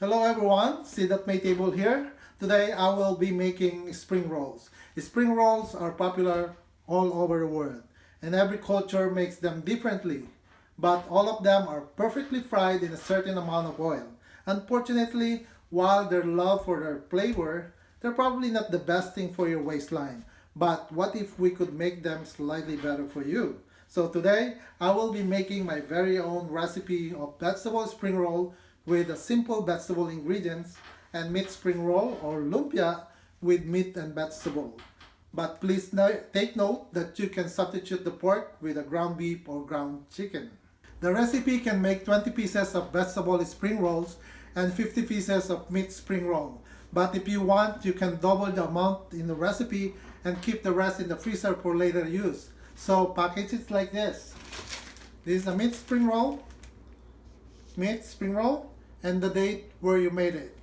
Hello everyone, sit at my table here. Today I will be making spring rolls. Spring rolls are popular all over the world and every culture makes them differently. But all of them are perfectly fried in a certain amount of oil. Unfortunately, while their love for their flavor, they're probably not the best thing for your waistline. But what if we could make them slightly better for you? So today, I will be making my very own recipe of vegetable spring roll with a simple vegetable ingredients and meat spring roll or lumpia with meat and vegetable. But please take note that you can substitute the pork with a ground beef or ground chicken. The recipe can make 20 pieces of vegetable spring rolls and 50 pieces of meat spring roll. But if you want, you can double the amount in the recipe and keep the rest in the freezer for later use. So package it like this. This is a meat spring roll, and the date where you made it.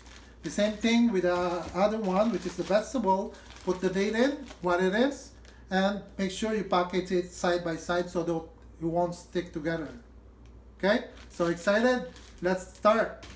The same thing with the other one, which is the vegetable. Put the date in, what it is, and make sure you package it side by side so that it won't stick together. Okay, so excited? Let's start.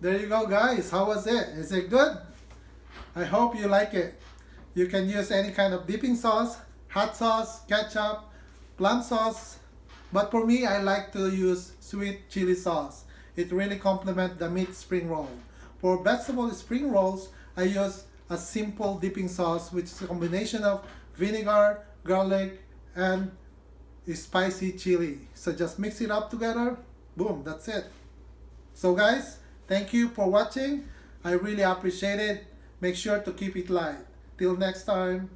There you go, guys. How was it? Is it good? I hope you like it. You can use any kind of dipping sauce, hot sauce, ketchup, plum sauce. But for me, I like to use sweet chili sauce. It really complements the meat spring roll. For vegetable spring rolls, I use a simple dipping sauce, which is a combination of vinegar, garlic, and spicy chili. So just mix it up together. Boom, that's it. So guys, thank you for watching. I really appreciate it. Make sure to keep it light. Till next time.